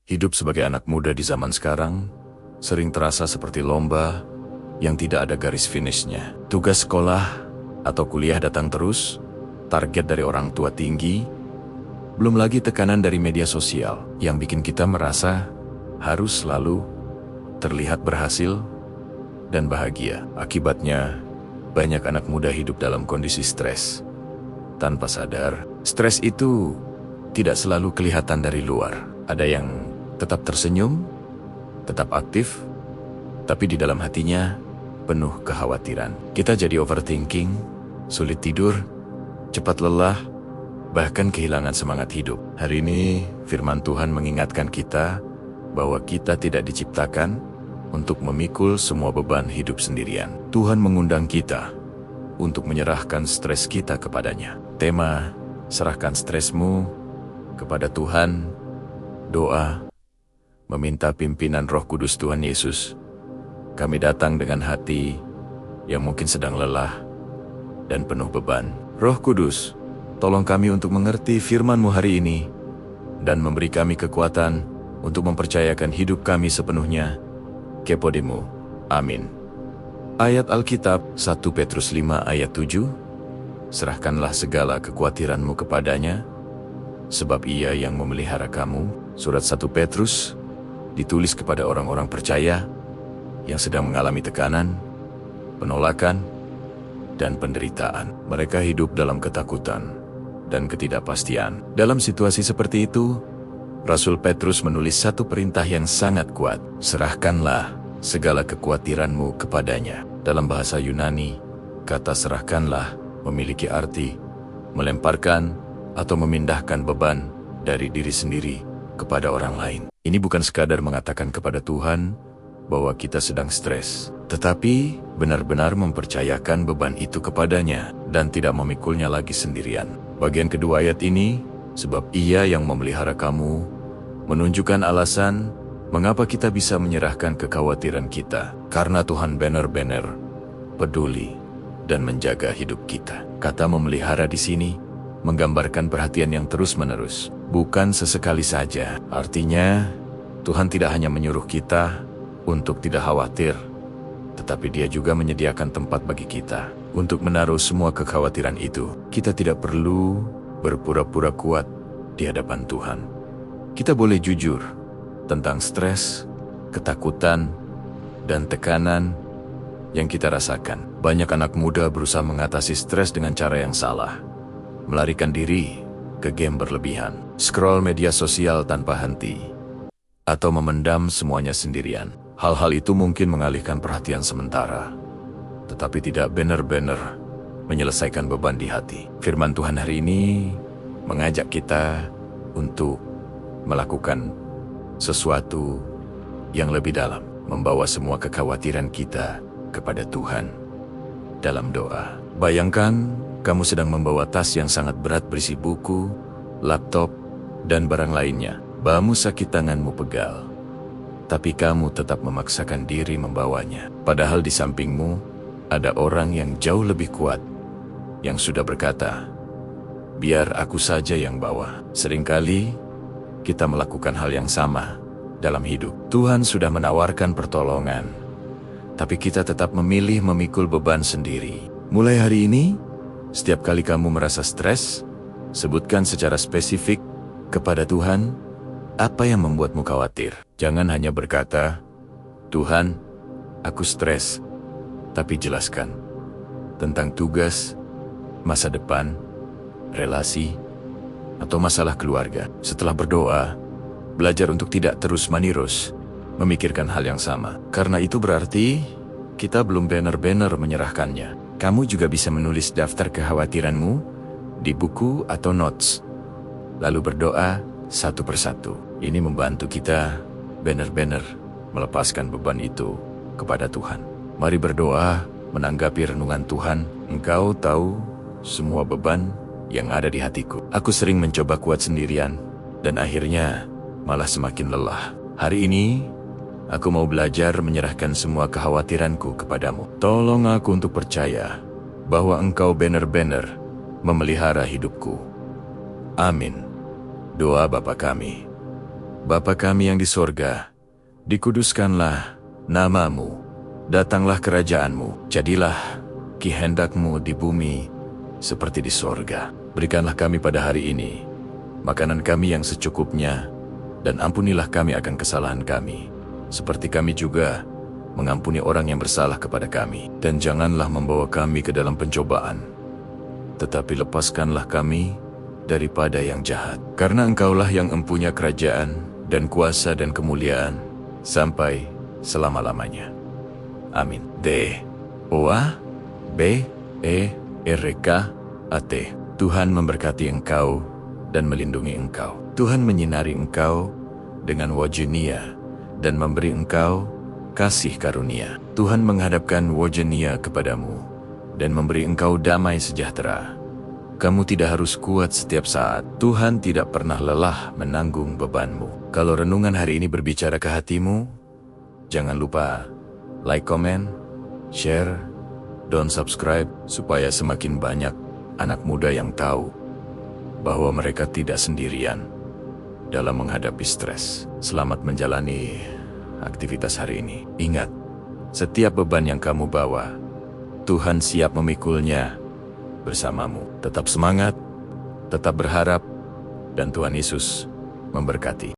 Hidup sebagai anak muda di zaman sekarang sering terasa seperti lomba yang tidak ada garis finishnya. Tugas sekolah atau kuliah datang terus, target dari orang tua tinggi, belum lagi tekanan dari media sosial yang bikin kita merasa harus selalu terlihat berhasil dan bahagia. Akibatnya, banyak anak muda hidup dalam kondisi stres. Tanpa sadar, stres itu tidak selalu kelihatan dari luar. Ada yang tetap tersenyum, tetap aktif, tapi di dalam hatinya penuh kekhawatiran. Kita jadi overthinking, sulit tidur, cepat lelah, bahkan kehilangan semangat hidup. Hari ini firman Tuhan mengingatkan kita bahwa kita tidak diciptakan untuk memikul semua beban hidup sendirian. Tuhan mengundang kita untuk menyerahkan stres kita kepadanya. Tema, serahkan stresmu kepada Tuhan, doa, meminta pimpinan Roh Kudus Tuhan Yesus. Kami datang dengan hati yang mungkin sedang lelah dan penuh beban. Roh Kudus, tolong kami untuk mengerti firman-Mu hari ini dan memberi kami kekuatan untuk mempercayakan hidup kami sepenuhnya kepadamu. Amin. Ayat Alkitab 1 Petrus 5 ayat 7. Serahkanlah segala kekhawatiranmu kepadanya, sebab Ia yang memelihara kamu. Surat 1 Petrus ditulis kepada orang-orang percaya yang sedang mengalami tekanan, penolakan, dan penderitaan. Mereka hidup dalam ketakutan dan ketidakpastian. Dalam situasi seperti itu, Rasul Petrus menulis satu perintah yang sangat kuat. Serahkanlah segala kekhawatiranmu kepadanya. Dalam bahasa Yunani, kata serahkanlah memiliki arti melemparkan atau memindahkan beban dari diri sendiri kepada orang lain. Ini bukan sekadar mengatakan kepada Tuhan bahwa kita sedang stres, tetapi benar-benar mempercayakan beban itu kepadanya dan tidak memikulnya lagi sendirian. Bagian kedua ayat ini, sebab Ia yang memelihara kamu, menunjukkan alasan mengapa kita bisa menyerahkan kekhawatiran kita. Karena Tuhan benar-benar peduli dan menjaga hidup kita. Kata memelihara di sini menggambarkan perhatian yang terus-menerus, bukan sesekali saja. Artinya, Tuhan tidak hanya menyuruh kita untuk tidak khawatir, tetapi Dia juga menyediakan tempat bagi kita untuk menaruh semua kekhawatiran itu. Kita tidak perlu berpura-pura kuat di hadapan Tuhan. Kita boleh jujur tentang stres, ketakutan, dan tekanan yang kita rasakan. Banyak anak muda berusaha mengatasi stres dengan cara yang salah. Melarikan diri ke game berlebihan, scroll media sosial tanpa henti, atau memendam semuanya sendirian. Hal-hal itu mungkin mengalihkan perhatian sementara, tetapi tidak benar-benar menyelesaikan beban di hati. Firman Tuhan hari ini mengajak kita untuk melakukan sesuatu yang lebih dalam, membawa semua kekhawatiran kita kepada Tuhan dalam doa. Bayangkan kamu sedang membawa tas yang sangat berat berisi buku, laptop, dan barang lainnya. Bamu sakit, tanganmu pegal, tapi kamu tetap memaksakan diri membawanya. Padahal di sampingmu ada orang yang jauh lebih kuat, yang sudah berkata, biar aku saja yang bawa. Seringkali kita melakukan hal yang sama dalam hidup. Tuhan sudah menawarkan pertolongan, tapi kita tetap memilih memikul beban sendiri. Mulai hari ini, setiap kali kamu merasa stres, sebutkan secara spesifik kepada Tuhan apa yang membuatmu khawatir. Jangan hanya berkata, Tuhan, aku stres, tapi jelaskan tentang tugas, masa depan, relasi, atau masalah keluarga. Setelah berdoa, belajar untuk tidak terus-menerus memikirkan hal yang sama. Karena itu berarti kita belum benar-benar menyerahkannya. Kamu juga bisa menulis daftar kekhawatiranmu di buku atau notes, lalu berdoa satu persatu. Ini membantu kita benar-benar melepaskan beban itu kepada Tuhan. Mari berdoa menanggapi renungan Tuhan. Engkau tahu semua beban yang ada di hatiku. Aku sering mencoba kuat sendirian, dan akhirnya malah semakin lelah. Hari ini, aku mau belajar menyerahkan semua kekhawatiranku kepadamu. Tolong aku untuk percaya bahwa Engkau benar-benar memelihara hidupku. Amin. Doa Bapa kami, Bapa kami yang di sorga, dikuduskanlah namamu, datanglah kerajaanmu, jadilah kehendakmu di bumi seperti di sorga. Berikanlah kami pada hari ini makanan kami yang secukupnya, dan ampunilah kami akan kesalahan kami, seperti kami juga mengampuni orang yang bersalah kepada kami. Dan janganlah membawa kami ke dalam pencobaan, tetapi lepaskanlah kami daripada yang jahat. Karena Engkaulah yang empunya kerajaan dan kuasa dan kemuliaan sampai selama-lamanya. Amin. D-O-A-B-E-R-K-A-T. Tuhan memberkati engkau dan melindungi engkau. Tuhan menyinari engkau dengan wajahnya dan memberi engkau kasih karunia. Tuhan menghadapkan wajahnya kepadamu dan memberi engkau damai sejahtera. Kamu tidak harus kuat setiap saat. Tuhan tidak pernah lelah menanggung bebanmu. Kalau renungan hari ini berbicara ke hatimu, jangan lupa like, comment, share, dan subscribe supaya semakin banyak anak muda yang tahu bahwa mereka tidak sendirian dalam menghadapi stres. Selamat menjalani aktivitas hari ini. Ingat, setiap beban yang kamu bawa, Tuhan siap memikulnya bersamamu. Tetap semangat, tetap berharap, dan Tuhan Yesus memberkati.